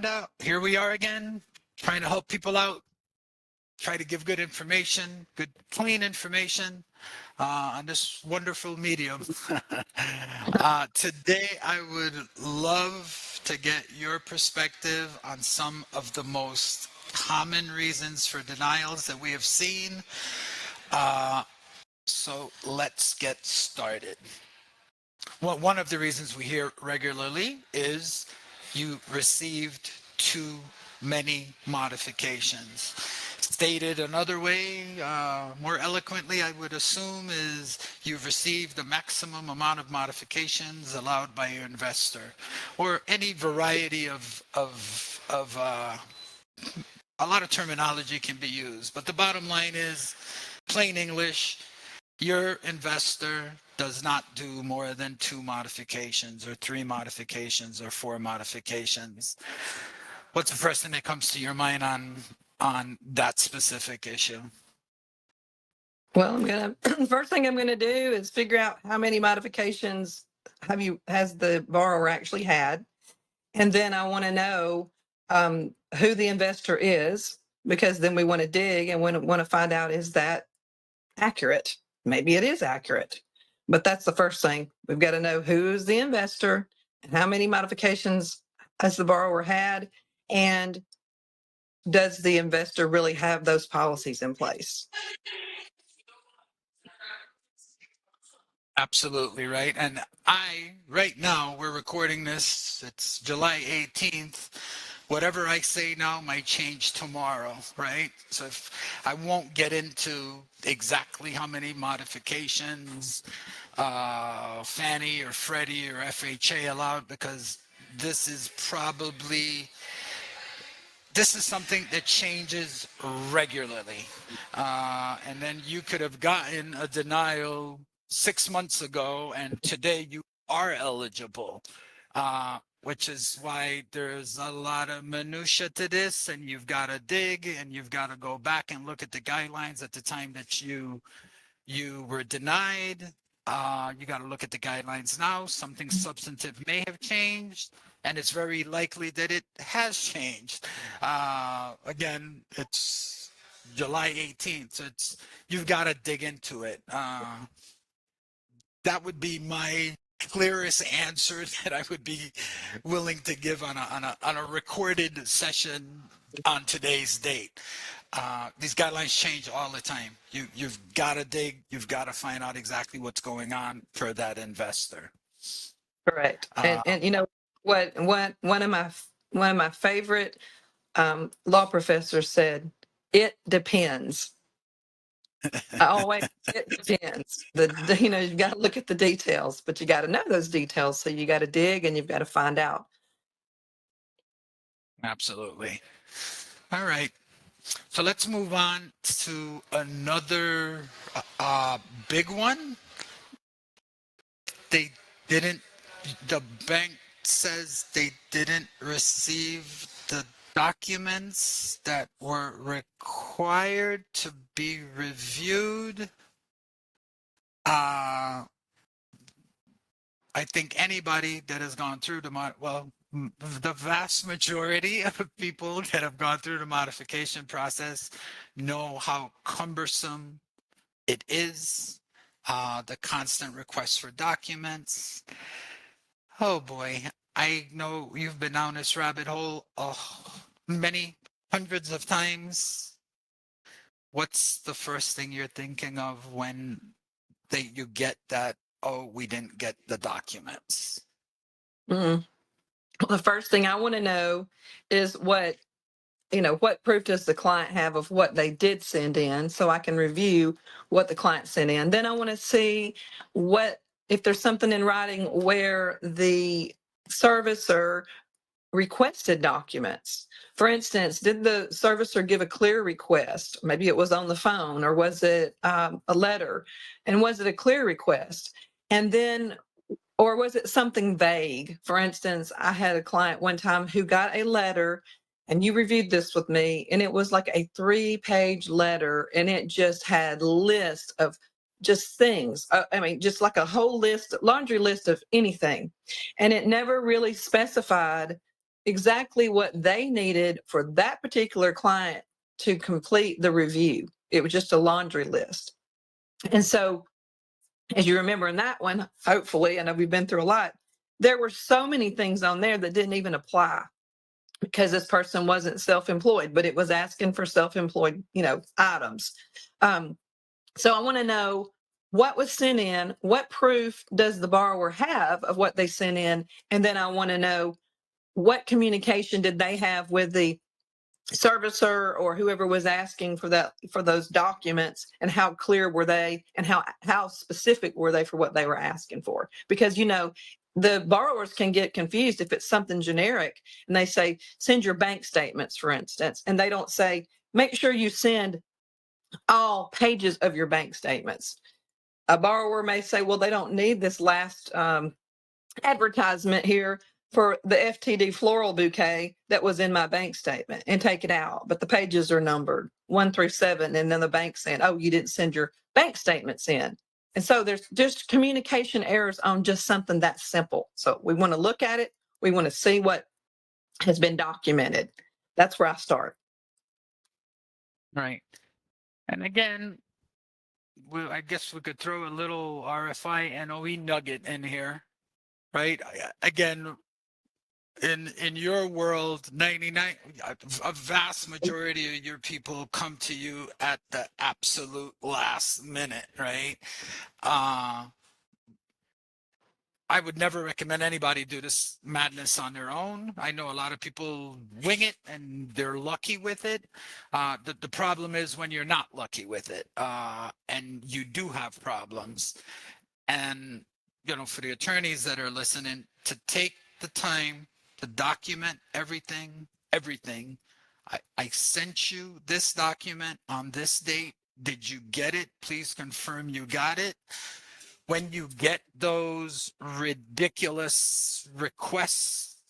Rhonda. Here we are again, trying to help people out, try to give good information, good, clean information on this wonderful medium. Today, I would love to get your perspective on some of the most common reasons for denials that we have seen. So let's get started. Well, one of the reasons we hear regularly is you received too many modifications. Stated another way, more eloquently, I would assume, is you've received the maximum amount of modifications allowed by your investor, or any variety of a lot of terminology can be used. But the bottom line is, plain English, your investor does not do more than 2 modifications or 3 modifications or 4 modifications. What's the first thing that comes to your mind on that specific issue? Well, first thing I'm gonna do is figure out how many modifications has the borrower actually had, and then I want to know who the investor is, because then we want to dig and want to find out, is that accurate? Maybe it is accurate, but that's the first thing. We've got to know who's the investor and how many modifications has the borrower had, and does the investor really have those policies in place? Absolutely right. And right now, we're recording this, it's July 18th. Whatever I say now might change tomorrow, right? So if I won't get into exactly how many modifications Fannie or Freddie or FHA allowed, because this is something that changes regularly. And then you could have gotten a denial 6 months ago, and today you are eligible. Which is why there's a lot of minutia to this, and you've got to dig, and you've got to go back and look at the guidelines at the time that you were denied. You got to look at the guidelines now. Something substantive may have changed, and it's very likely that it has changed. Again, it's July 18th, so you've got to dig into it. That would be my clearest answer that I would be willing to give on a recorded session on today's date. These guidelines change all the time. You've got to dig. You've got to find out exactly what's going on for that investor. Correct. And you know what? One of my favorite law professors said, "It depends." Always, it depends. You've got to look at the details, but you got to know those details. So you got to dig and you've got to find out. Absolutely. All right. So let's move on to another big one. The bank says they didn't receive the documents that were required to be reviewed. I think anybody that has gone through the vast majority of people that have gone through the modification process know how cumbersome it is. The constant requests for documents. Oh boy, I know you've been down this rabbit hole many hundreds of times. What's the first thing you're thinking of when you get that, oh, we didn't get the documents? Well, the first thing I want to know is what proof does the client have of what they did send in, so I can review what the client sent in. Then I want to see if there's something in writing where the servicer requested documents. For instance, did the servicer give a clear request? Maybe it was on the phone, or was it a letter? And was it a clear request? And then, or was it something vague? For instance, I had a client one time who got a letter, and you reviewed this with me, and it was like a 3-page letter, and it just had lists of just things. Just like a whole laundry list of anything. And it never really specified exactly what they needed for that particular client to complete the review. It was just a laundry list. And so, as you remember in that one, hopefully, I know we've been through a lot, there were so many things on there that didn't even apply because this person wasn't self-employed, but it was asking for self-employed, items. So I want to know what was sent in, what proof does the borrower have of what they sent in, and then I want to know what communication did they have with the servicer or whoever was asking for those documents, and how clear were they, and how specific were they for what they were asking for? Because the borrowers can get confused if it's something generic and they say send your bank statements, for instance, and they don't say make sure you send all pages of your bank statements. A borrower may say, well, they don't need this last advertisement here for the FTD floral bouquet that was in my bank statement, and take it out. But the pages are numbered 1 through 7. And then the bank saying, oh, you didn't send your bank statements in. And so there's just communication errors on just something that simple. So we want to look at it. We want to see what has been documented. That's where I start. Right. And again, I guess we could throw a little RFI&NOE nugget in here, right? Again, in your world, 99, a vast majority of your people come to you at the absolute last minute, right? I would never recommend anybody do this madness on their own. I know a lot of people wing it and they're lucky with it. The problem is when you're not lucky with it, and you do have problems. And, for the attorneys that are listening, to take the time to document everything. I sent you this document on this date. Did you get it? Please confirm you got it. When you get those ridiculous requests,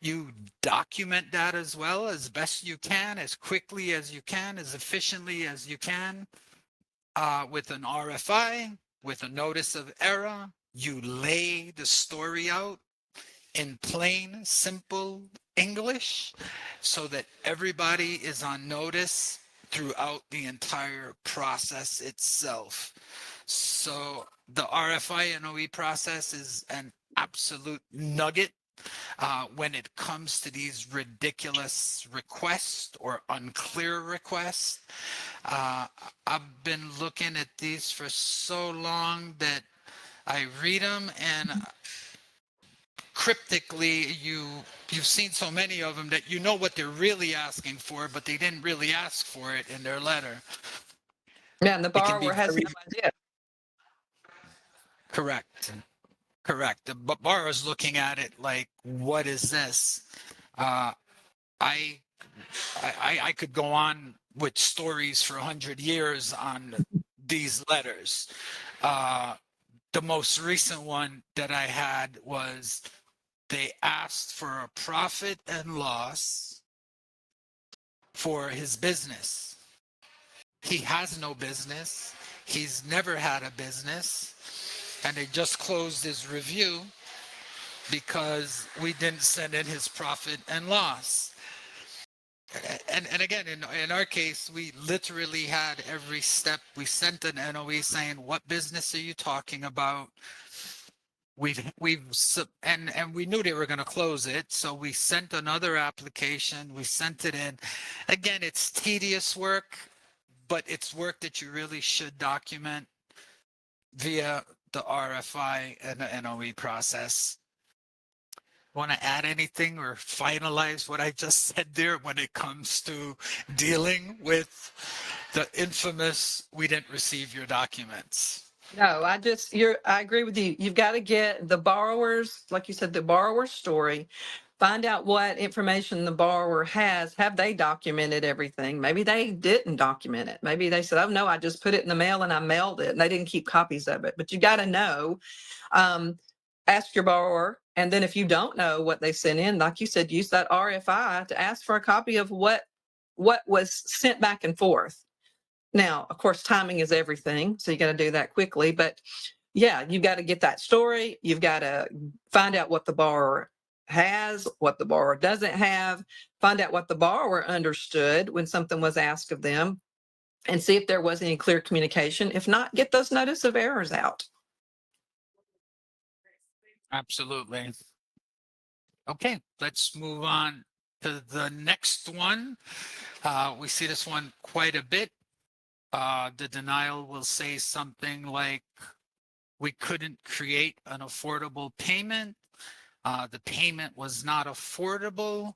you document that as well, as best you can, as quickly as you can, as efficiently as you can, with an RFI, with a notice of error. You lay the story out in plain, simple English so that everybody is on notice throughout the entire process itself. So the RFI&NOE process is an absolute nugget when it comes to these ridiculous requests or unclear requests. I've been looking at these for so long that I read them, and cryptically you've seen so many of them that you know what they're really asking for, but they didn't really ask for it in their letter. Yeah, and the borrower has no idea. Correct. The borrower's looking at it like, what is this? I could go on with stories for 100 years on these letters. The most recent one that I had was they asked for a profit and loss for his business. He has no business. He's never had a business. And they just closed his review because we didn't send in his profit and loss. And again, in our case, we literally had every step. We sent an NOE saying, what business are you talking about? And we knew they were going to close it. So we sent another application. We sent it in. Again, it's tedious work, but it's work that you really should document via the RFI and the NOE process. Want to add anything or finalize what I just said there when it comes to dealing with the infamous we didn't receive your documents? No, I agree with you. You've got to get the borrowers, like you said, the borrower story, find out what information the borrower has. Have they documented everything? Maybe they didn't document it. Maybe they said, oh no, I just put it in the mail and I mailed it, and they didn't keep copies of it. But you got to know, ask your borrower. And then if you don't know what they sent in, like you said, use that RFI to ask for a copy of what was sent back and forth. Now, of course, timing is everything, so you got to do that quickly. But yeah, you've got to get that story. You've got to find out what the borrower has, what the borrower doesn't have, find out what the borrower understood when something was asked of them, and see if there was any clear communication. If not, get those notice of errors out. Absolutely. Okay, let's move on to the next one. We see this one quite a bit. The denial will say something like, we couldn't create an affordable payment. The payment was not affordable.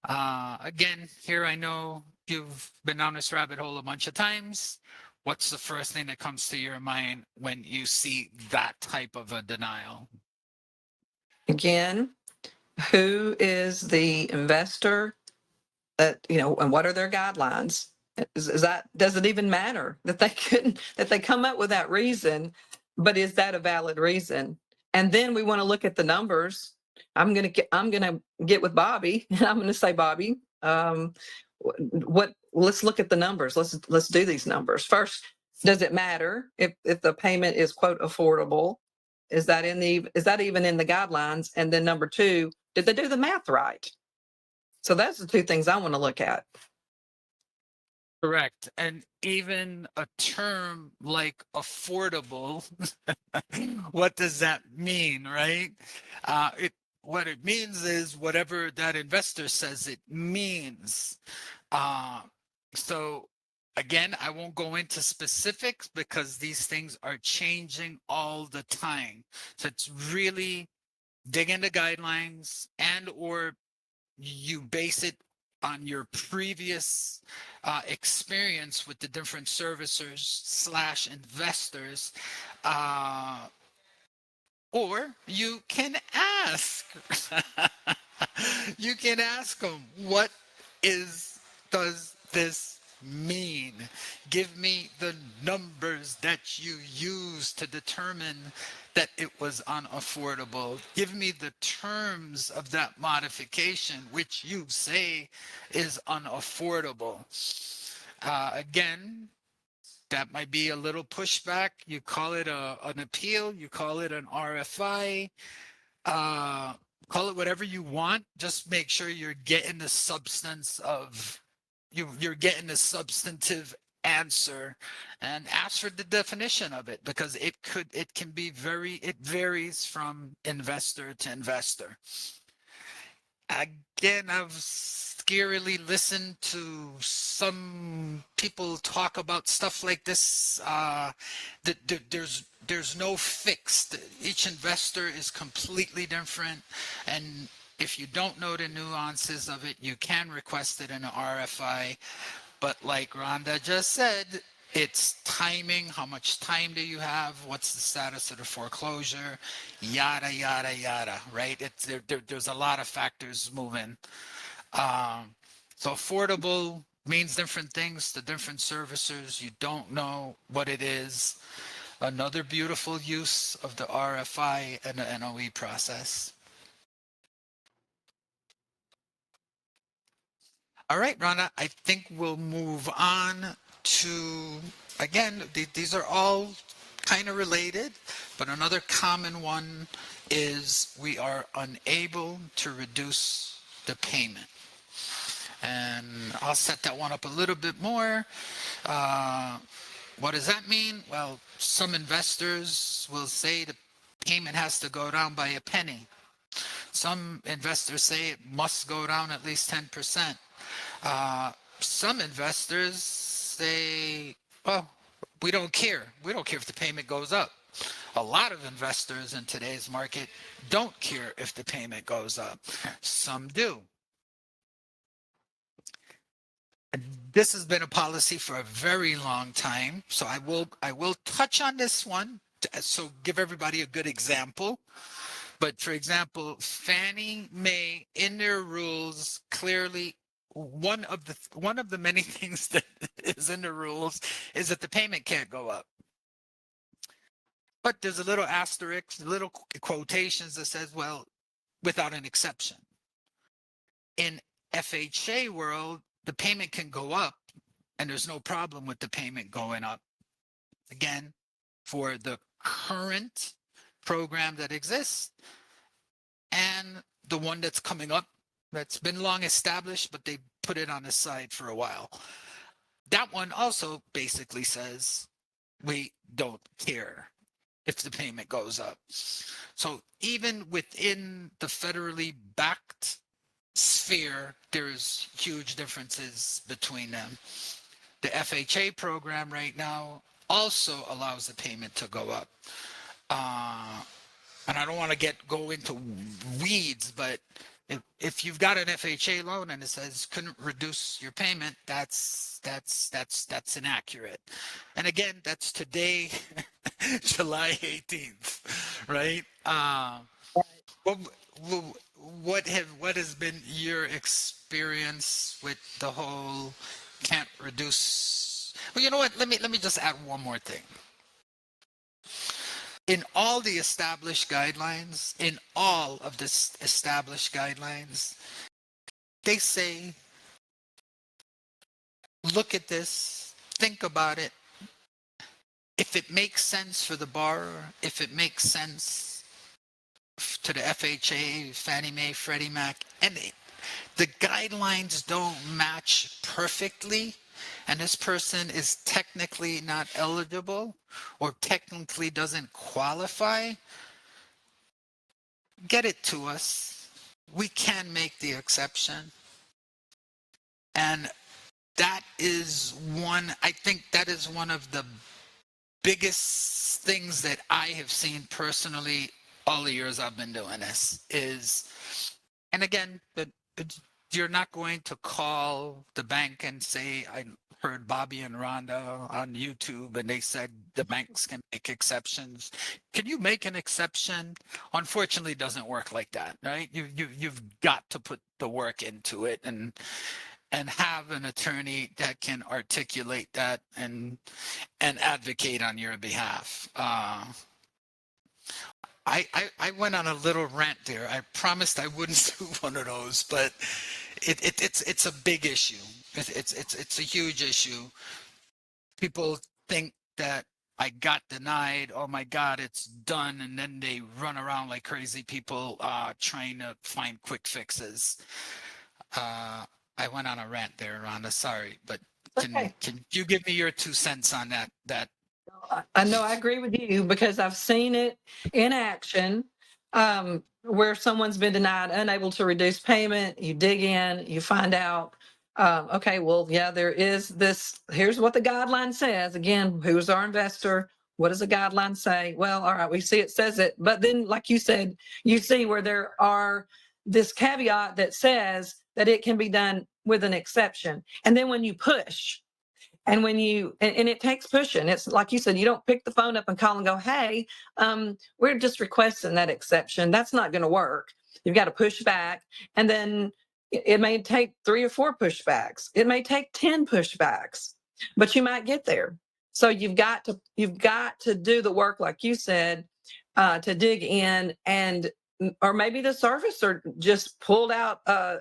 Again, here I know you've been down this rabbit hole a bunch of times. What's the first thing that comes to your mind when you see that type of a denial? Again, who is the investor? That, and what are their guidelines? Is that, does it even matter that they couldn't, that they come up with that reason, but is that a valid reason? And then we want to look at the numbers. I'm gonna get with Bobby, and I'm gonna say, Bobby, let's look at the numbers. Let's do these numbers first. Does it matter if the payment is, quote, affordable? Is that even in the guidelines? And then number two, did they do the math right? So that's the two things I want to look at. Correct. And even a term like affordable, what does that mean, right? What it means is whatever that investor says it means. So again, I won't go into specifics because these things are changing all the time. So it's really dig into guidelines, and or you base it on your previous experience with the different servicers / investors, or you can ask. You can ask them, what does this mean? Give me the numbers that you use to determine that it was unaffordable. Give me the terms of that modification, which you say is unaffordable. Again, that might be a little pushback. You call it an appeal, you call it an RFI, call it whatever you want. Just make sure you're getting the substance of, you're getting the substantive answer, and ask for the definition of it, because it can be it varies from investor to investor. Again, I've scarily listened to some people talk about stuff like this. There's no fix. Each investor is completely different, and if you don't know the nuances of it, you can request it in an RFI. But like Rhonda just said, it's timing. How much time do you have? What's the status of the foreclosure? Yada, yada, yada, right? There's a lot of factors moving. So affordable means different things to different servicers. You don't know what it is. Another beautiful use of the RFI and the NOE process. All right, Rhonda, I think we'll move on to, again, these are all kind of related, but another common one is we are unable to reduce the payment. And I'll set that one up a little bit more. What does that mean? Well, some investors will say the payment has to go down by a penny. Some investors say it must go down at least 10%. Some investors say, well, we don't care. We don't care if the payment goes up. A lot of investors in today's market don't care if the payment goes up. Some do. This has been a policy for a very long time, so I will touch on this one. So give everybody a good example. But for example, Fannie Mae in their rules clearly, one of the many things that is in the rules is that the payment can't go up. But there's a little asterisk, little quotations that says, well, without an exception. In FHA world, the payment can go up and there's no problem with the payment going up. Again, for the current program that exists, and the one that's coming up, that's been long established, but they put it on the side for a while. That one also basically says we don't care if the payment goes up. So even within the federally backed sphere, there's huge differences between them. The FHA program right now also allows the payment to go up. And I don't want to go into weeds, but if you've got an FHA loan and it says couldn't reduce your payment, that's inaccurate. And again, that's today, July 18th, right? What has been your experience with the whole can't reduce? Well, you know what? Let me just add one more thing. In all the established guidelines, they say, look at this, think about it. If it makes sense for the borrower, if it makes sense to the FHA, Fannie Mae, Freddie Mac, and the guidelines don't match perfectly, and this person is technically not eligible or technically doesn't qualify, get it to us. We can make the exception. And that is I think that is one of the biggest things that I have seen personally all the years I've been doing this is, and again, you're not going to call the bank and say, I heard Bobby and Rhonda on YouTube and they said the banks can make exceptions. Can you make an exception? Unfortunately, it doesn't work like that, right? You've got to put the work into it and have an attorney that can articulate that and advocate on your behalf. I went on a little rant there. I promised I wouldn't do one of those, but it's a big issue. It's a huge issue. People think that I got denied. Oh my God, it's done, and then they run around like crazy people trying to find quick fixes. I went on a rant there, Rhonda. Sorry, but can you give me your 2 cents on that? I know I agree with you because I've seen it in action where someone's been denied, unable to reduce payment. You dig in, you find out, okay, well, yeah, there is this. Here's what the guideline says. Again, who's our investor? What does the guideline say? Well, all right, we see it says it. But then, like you said, you see where there are this caveat that says that it can be done with an exception. And then when you push, and when and it takes pushing, it's like you said, you don't pick the phone up and call and go, hey, we're just requesting that exception. That's not going to work. You've got to push back. And then it may take 3 or 4 pushbacks. It may take 10 pushbacks, but you might get there. So you've got to do the work, like you said, to dig in, and or maybe the servicer just pulled out a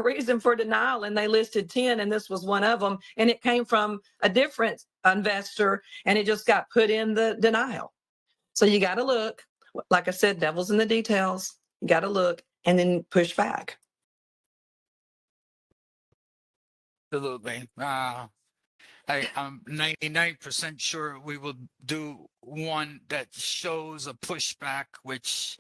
reason for denial and they listed 10 and this was one of them, and it came from a different investor and it just got put in the denial. So you got to look, like I said, devil's in the details. You got to look and then push back. Absolutely. I'm 99% sure we will do one that shows a pushback, which,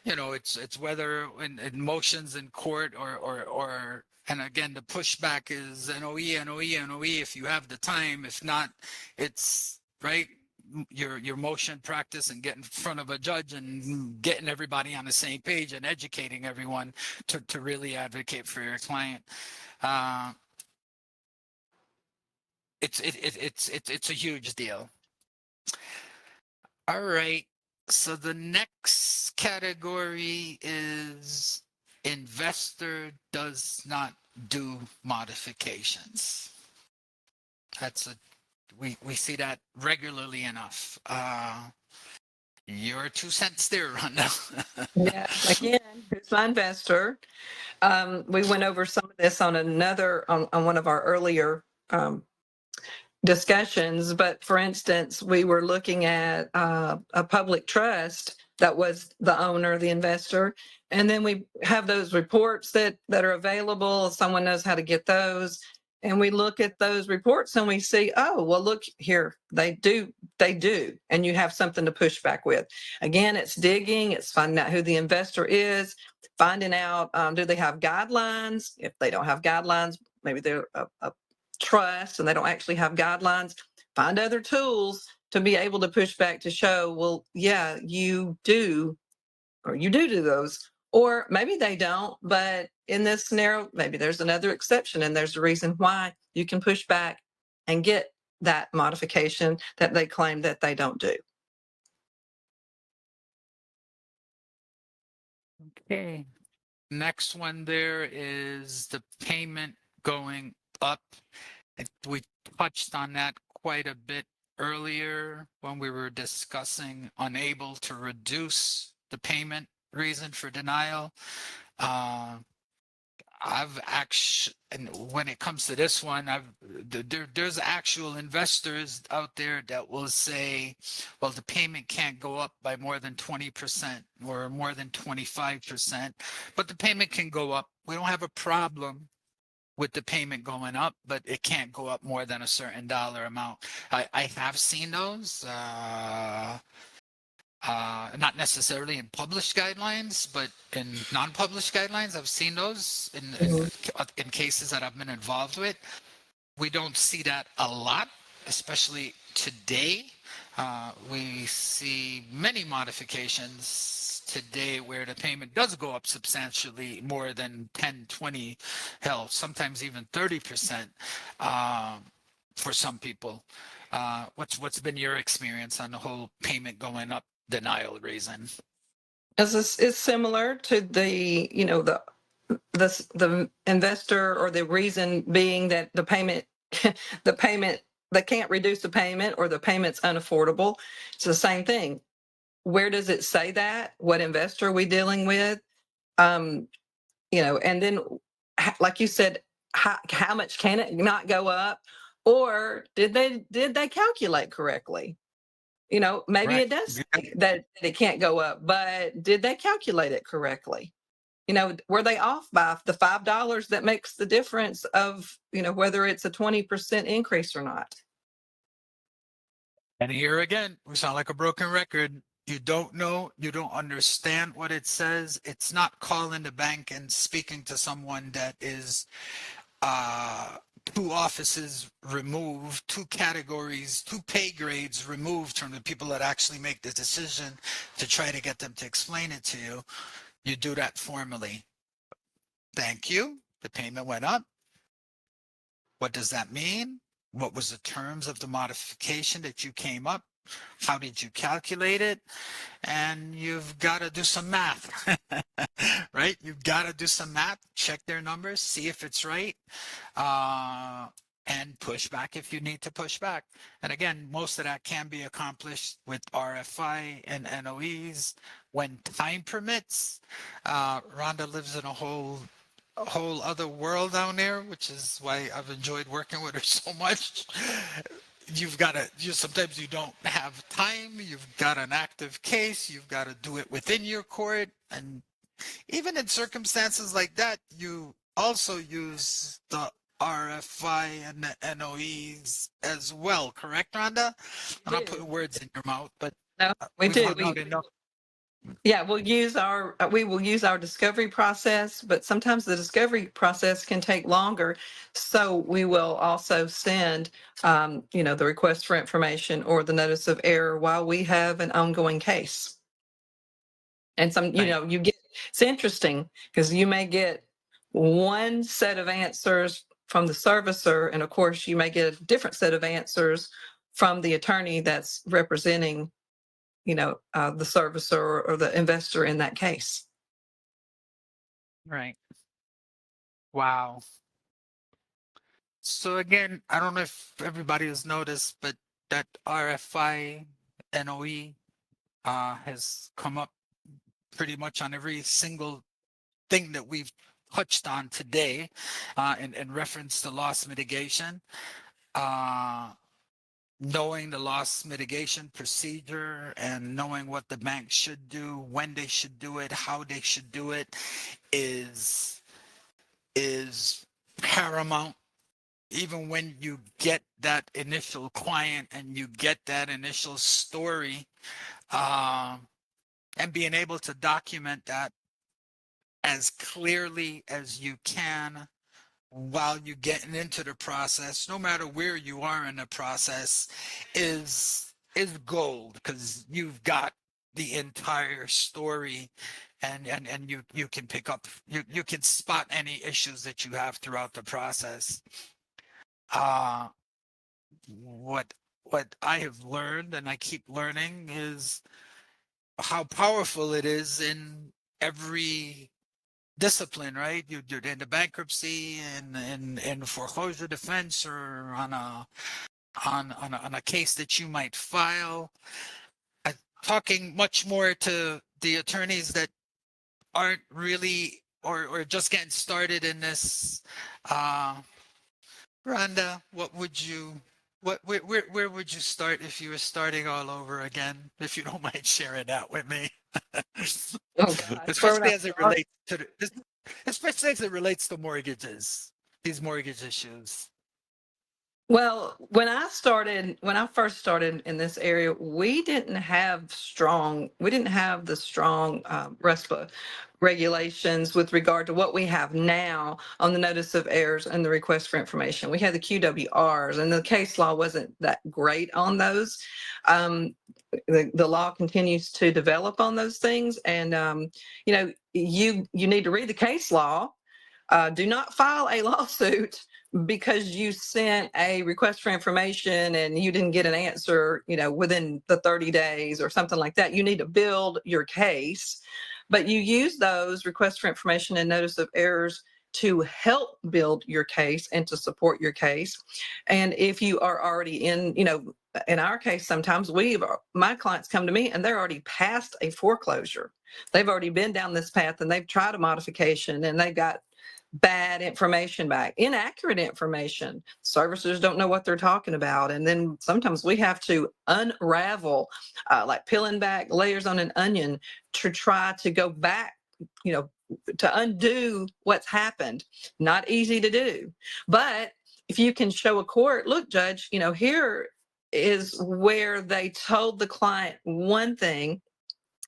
you know, it's whether in motions in court or and again, the pushback is NOE if you have the time. If not, it's right, your motion practice and get in front of a judge and getting everybody on the same page and educating everyone to really advocate for your client. It's a huge deal. All right. So the next category is investor does not do modifications. We see that regularly enough. Your 2 cents there, Rhonda. Yeah, again, who's my investor? We went over some of this on on one of our earlier discussions, but for instance, we were looking at a public trust that was the owner, the investor. And then we have those reports that are available. Someone knows how to get those. And we look at those reports and we see, oh, well, look here, they do. And you have something to push back with. Again, it's digging, it's finding out who the investor is, finding out, do they have guidelines? If they don't have guidelines, maybe they're a trust and they don't actually have guidelines. Find other tools to be able to push back to show, well, yeah, you do, or you do those, or maybe they don't, but in this scenario, maybe there's another exception and there's a reason why you can push back and get that modification that they claim that they don't do. Okay. Next one there is the payment going up. We touched on that quite a bit earlier when we were discussing unable to reduce the payment reason for denial. I've actually, and when it comes to this one, there's actual investors out there that will say, well, the payment can't go up by more than 20% or more than 25%, but the payment can go up. We don't have a problem with the payment going up, but it can't go up more than a certain dollar amount. I have seen those. Not necessarily in published guidelines, but in non-published guidelines, I've seen those in cases that I've been involved with. We don't see that a lot, especially today. We see many modifications today where the payment does go up substantially more than 10, 20, hell, sometimes even 30% for some people. What's been your experience on the whole payment going up denial reason? It's similar to the, the investor, or the reason being that the payment, they can't reduce the payment, or the payment's unaffordable. It's the same thing. Where does it say that? What investor are we dealing with? And then, like you said, how much can it not go up? Or did they calculate correctly? Maybe Right. it does say that it can't go up, but did they calculate it correctly? Were they off by the $5 that makes the difference of, whether it's a 20% increase or not? And here again, we sound like a broken record. You don't know, you don't understand what it says. It's not calling the bank and speaking to someone that is 2 offices removed, 2 categories, 2 pay grades removed from the people that actually make the decision to try to get them to explain it to you. You do that formally. Thank you. The payment went up. What does that mean? What was the terms of the modification that you came up? How did you calculate it? And you've got to do some math, right? You've got to do some math, check their numbers, see if it's right, and push back if you need to push back. And again, most of that can be accomplished with RFI and NOEs when time permits. Rhonda lives in a whole other world down there, which is why I've enjoyed working with her so much. Sometimes you don't have time, you've got an active case, you've got to do it within your court. And even in circumstances like that, you also use the RFI and the NOEs as well, correct, Rhonda? I'm not putting words in your mouth, but No, we we've do. hung out enough. Yeah, we will use our discovery process, but sometimes the discovery process can take longer. So we will also send, the request for information or the notice of error while we have an ongoing case. And it's interesting because you may get one set of answers from the servicer, and of course you may get a different set of answers from the attorney that's representing the servicer or the investor in that case. Right. Wow. So again, I don't know if everybody has noticed, but that RFI NOE has come up pretty much on every single thing that we've touched on today in reference to loss mitigation. knowing the loss mitigation procedure and knowing what the bank should do, when they should do it, how they should do it is paramount. Even when you get that initial client and you get that initial story, and being able to document that as clearly as you can while you're getting into the process, no matter where you are in the process, is gold, because you've got the entire story, and you can pick up, you can spot any issues that you have throughout the process. uh what I have learned, and I keep learning, is how powerful it is in every discipline, right? You do it in the bankruptcy, in foreclosure defense, or on a case that you might file. I'm talking much more to the attorneys that aren't really, or just getting started in this. Rhonda, what would you, where would you start if you were starting all over again? If you don't mind sharing that with me. Oh gosh, where would I Especially as it start? relates to especially as it relates to mortgages, these mortgage issues. Well, when I first started in this area, we didn't have the strong RESPA regulations with regard to what we have now on the notice of errors and the request for information. We had the QWRs, and the case law wasn't that great on those. The law continues to develop on those things, and you need to read the case law. Do not file a lawsuit because you sent a request for information and you didn't get an answer, within the 30 days or something like that. You need to build your case, but you use those requests for information and notice of errors to help build your case and to support your case. And if you are already in our case, sometimes my clients come to me and they're already past a foreclosure. They've already been down this path and they've tried a modification and they've got bad information back, inaccurate information. Servicers don't know what they're talking about. And then sometimes we have to unravel, like peeling back layers on an onion to try to go back, to undo what's happened. Not easy to do. But if you can show a court, look, judge, here is where they told the client one thing,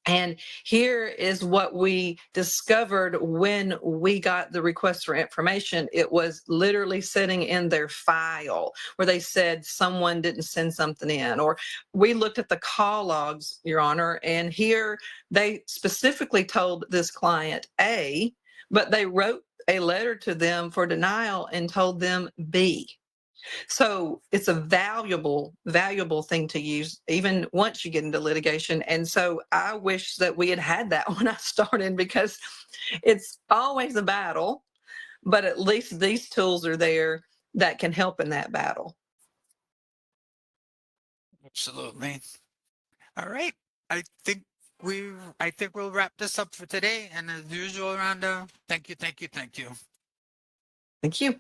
and here is what we discovered when we got the request for information. It was literally sitting in their file where they said someone didn't send something in. Or we looked at the call logs, Your Honor, and here they specifically told this client A, but they wrote a letter to them for denial and told them B. So it's a valuable thing to use even once you get into litigation. And so I wish that we had had that when I started, because it's always a battle, but at least these tools are there that can help in that battle. Absolutely. All right. I think we'll wrap this up for today. And as usual, Rhonda, thank you. Thank you.